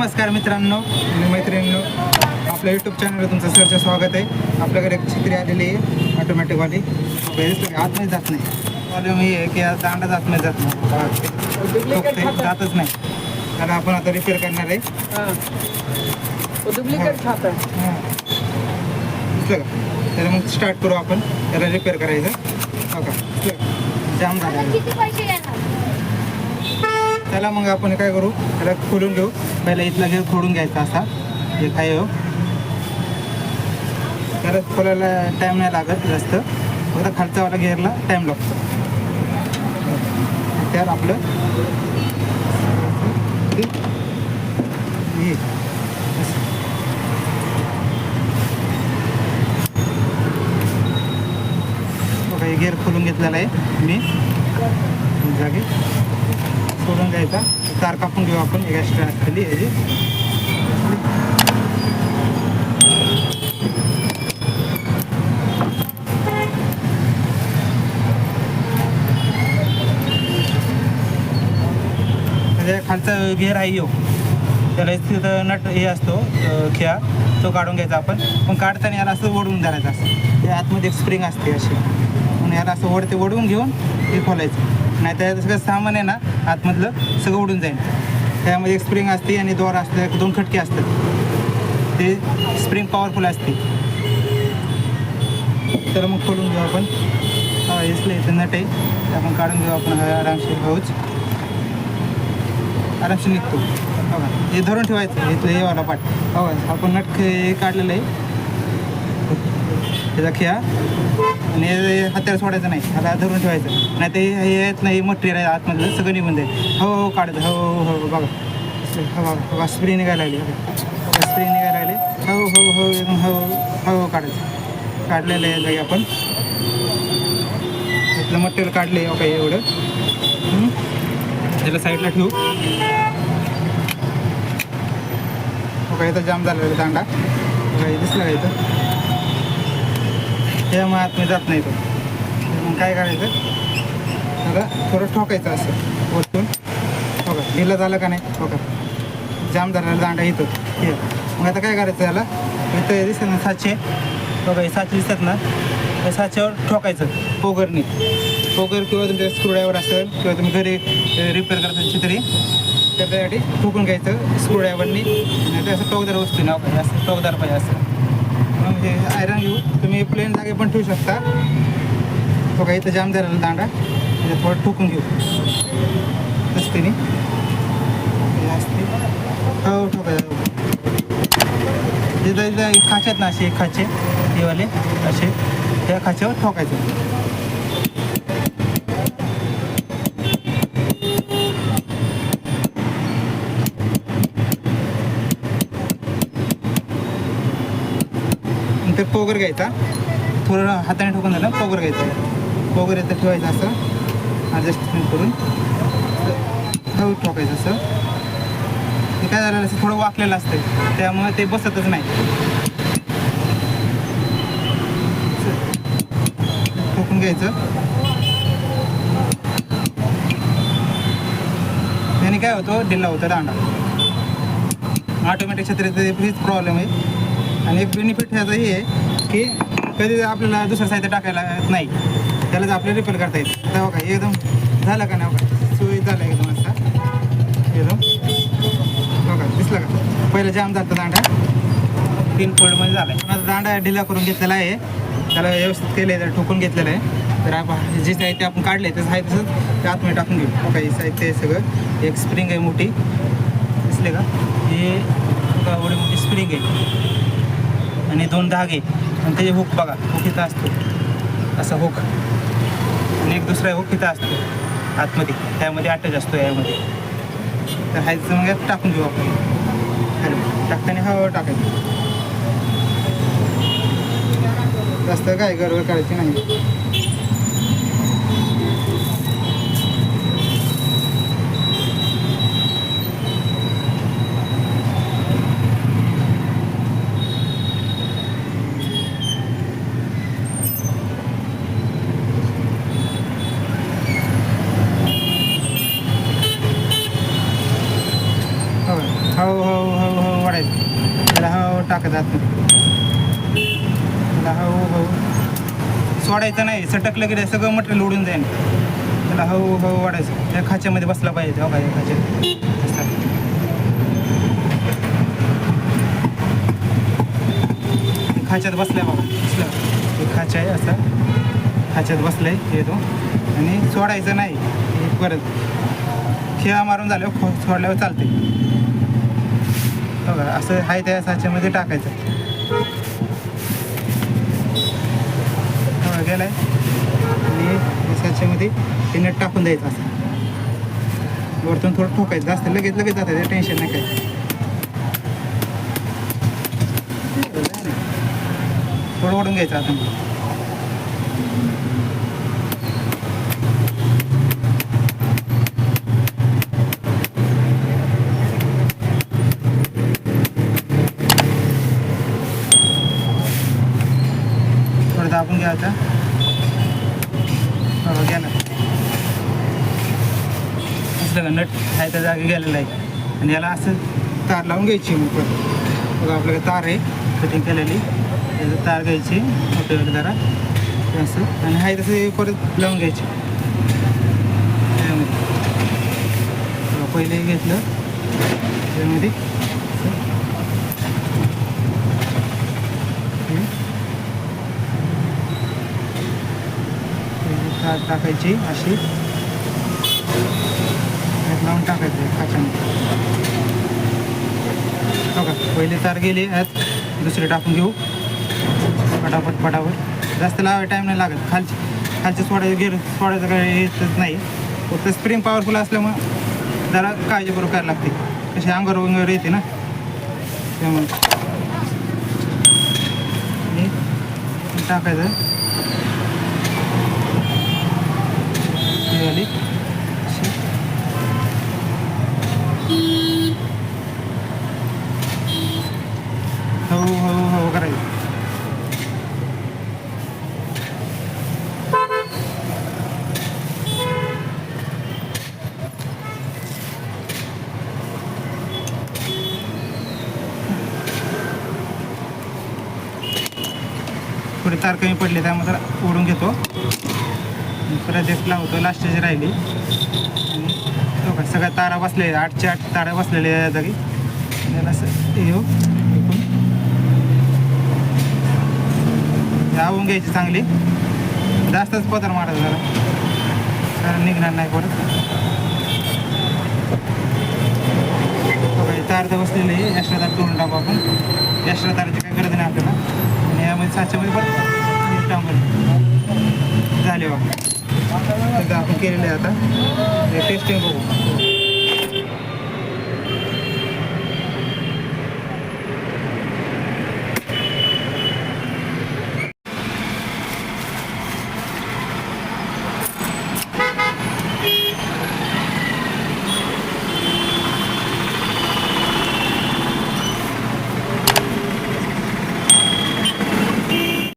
नमस्कार मित्रांनो आणि मैत्रिणींनो, आपल्या यूट्यूब चॅनलवर तुमचं सरचं स्वागत आहे. आपल्याकडे एक छत्री आलेली आहे ऑटोमॅटिकवाली. आतमध्ये जात नाही. प्रॉब्लेम ही आहे की दांडा आतमध्ये जात नाही, जातच नाही. त्याला आपण आता रिपेअर करणार आहे. डुप्लिकेट छाप आहे. दिसलं का? त्याला मग स्टार्ट करू आपण. त्याला रिपेअर करायचं. हो का? जाम झालं. त्याला मग आपण काय करू, त्याला खोलून घेऊ. पहिला इथला घेऊ, खोडून घ्यायचा असा. हे काय हो, त्याला खोलायला टाईम नाही लागत जास्त. फक्त खालच्यावाला गिअरला टाईम लागतो. त्याला आपलं हे बघा, हे गिअर खोलून घेतलेला आहे मी. जागे सोडून द्यायचा. तार कापून घेऊ आपण एक एक्स्ट्रा खाली याची. म्हणजे खालचा गिअर आहे यो, त्याला तिथं नट हे असतो खिळा, तो काढून घ्यायचा आपण. पण काढताना याला असं ओढून धरायचं असं. ते आतमध्ये एक स्प्रिंग असते अशी, म्हणून याला असं ओढून घेऊन हे खोलायचं. नाही तर सगळं सामान आहे ना आतमधलं सगळं उडून जाईल. त्यामध्ये एक स्प्रिंग असते आणि दोरा असते, 2 खटके असतात. ते स्प्रिंग पॉवरफुल असते. तर मग खोलून घेऊ आपण. हा इसलं इथं नट आहे, ते आपण काढून घेऊ आपण. आरामशीर भाऊच आरामशीर निघतो. बघा, हे धरून ठेवायचं इथलं हे वाला पाठ. बघा, आपण नट काढलेलं आहे त्याचा खिळा. आणि हाताला सोडायचं नाही, ह्याला धरून ठेवायचं. नाही ते हे येत नाही, मटेरियल आहे आतमधलं सगळं निघून जाईल. हो काढत. हो हो बघा, बघा स्प्रिंग निघायला लागली. स्प्रिंग निघायला लागली. हो हो हो एकदम हो हो काढायचं. काढलेलं आहे जागी आपण. इथलं मटेरियल काढले ओके एवढं. त्याला साईडला ठेवू. बघा इथं जाम झालेलं आहे दांडा. बघा दिसलं का इथं? त्यामुळे आतमध्ये जात नाही तो. मग काय करायचं, बघा थोडं ठोकायचं असं वरतून. बघा ढिला झालं का नाही. बघा जाम झालेला दांडा इथं हे. मग आता काय करायचं, त्याला इथं दिसत ना साचे. बघा हे साचे दिसतात ना, त्या साच्यावर ठोकायचं पोगरनी. पोगर किंवा तुमच्या स्क्रूड्रायव्हर असेल किंवा तुम्ही घरी रिपेअर करत असेल तरी त्याच्यासाठी ठोकून घ्यायचं स्क्रूड्रायव्हरनी. नाही तर असं टोकदार वस्तू ना, असं टोकदार पाहिजे असं. मग हे आयरन घेऊ. तुम्ही प्लेन जागे पण ठेवू शकता. बघा इथं जाम झालेला दांडा, म्हणजे थोडं ठोकून घेऊ असते असते. हो ठोकायचं. जिथं इथं खाचे आहेत ना असे खाचे हेवाले असे, त्या खाच्यावर ठोकायचं. नंतर पोगर घ्यायचा. थोडं हाताने ठोकून झालं पोगर घ्यायचं. पोगर इथं ठेवायचं असं ॲडजस्टमेंट करून. हळू ठोकायचं असं. ते काय झालेलं असं थोडं वाकलेलं असतं, त्यामुळे ते बसतच नाही. ठोकून घ्यायचं. त्याने काय होतं, ढिला होतं दांडा. ऑटोमॅटिक छत्रीचा हेच प्रॉब्लेम आहे. आणि एक बेनिफिट ह्याचं हे आहे की कधी आपल्याला दुसरं साहित्य टाकायला नाही, त्यालाच आपल्याला रिपेअर करता येतं. तेव्हा काय एकदम झालं का नाही. बघा सुविध झालं एकदम असा एकदम. बघा दिसलं का, पहिलं जाम जातं दांडा 3 फोल्डमध्ये झाला आहे. माझा दांडा ढिला करून घेतलेला आहे, त्याला व्यवस्थित केलं आहे, त्याला ठोकून घेतलेलं आहे. तर आपण जे साहित्य आपण काढलं आहे तसं आहे तसंच ते आतमध्ये टाकून घेऊ. बघा हे साहित्य आहे सगळं. एक स्प्रिंग आहे मोठी, दिसले का? हे एवढी मोठी स्प्रिंग आहे आणि 2 धागे आणि त्याचे हुक. बघा हुक इथं असतो असा हुक, आणि एक दुसरा हुक इथं असतो आतमध्ये, त्यामध्ये अटॅच असतो यामध्ये. तर हायचं मग यात टाकून घेऊ आपण. टाकताना हळूहळू टाकायचं, जास्त काय गडबड करायची नाही. सोडायचं. त्याला हळूहळू टाकायचं आतमध्ये. त्याला हळूहळू सोडायचं नाही, सटकलं की सगळं मटेरियल उडून जाईल. त्याला हळूहळू वाढायचं. त्या खाच्यामध्ये बसला पाहिजे तेव्हा काय खाच्या खाच्यात बसलाय बाबा. बसलं एक खाच्या आहे असं खाच्यात बसलंय हे तो. आणि सोडायचं नाही. परत खेळा मारून झाल्यावर सोडल्यावर चालते बघा. असं आहे त्या साच्यामध्ये टाकायचं. बघा गेलाय. आणि साच्यामध्ये ते नेट टाकून द्यायचं असं वरतून थोडं ठोकायचं. जास्त लगेच लगेच जातं ते टेन्शन नाही काय. थोडं ओढून घ्यायचं आता. थोडं दाबून घ्यायचा. बघा गेला. असं नट आहे त्या जागी गेलेला आहे. आणि याला असं तार लावून घ्यायची. मग परत बघा आपल्याकडे तार आहे कटिंग केलेली. त्याचं तार घ्यायची मोठे जरा असं. आणि हाय तसं परत लावून घ्यायची त्यामध्ये. पहिले घेतलं त्यामध्ये तार टाकायची अशी लावून टाकायचं खाच्यामध्ये. बघा पहिले तार गेली आहेत. दुसरे टाकून घेऊ पटापट पटापट. जास्त लावायला टाईम नाही लागत. खालचे सोडायचं काही येतच नाही. फक्त स्प्रिंग पॉवरफुल असल्यामुळं जरा काळजीपूर्वक करायला लागते. कशी अंगावर वगैरे येते ना त्यामुळे. आणि टाकायचं आली हळूहळू करायचं. थोडी तार कमी पडली त्यामुळे जरा ओढून घेतो. परत एक लावतो लास्टची राहिली. आणि तो का सगळ्या तारा बसलेल्या 8च्या 8 तारा बसलेल्या या जागी. त्याला असं येऊ आवून घ्यायची चांगली. जास्तच पदर मारायचं जरा कारण निघणार नाही परत. तार तर बसलेली आहे. एक्स्ट्रा तार तोडून टाकू आपण. एक्स्ट्रा ताराची काही गरज नाही आपल्याला. आणि यामध्ये साच्यामध्ये परत टाकून झाले बघा. आपण केलेलं आहे आता टेस्टिंग बघू.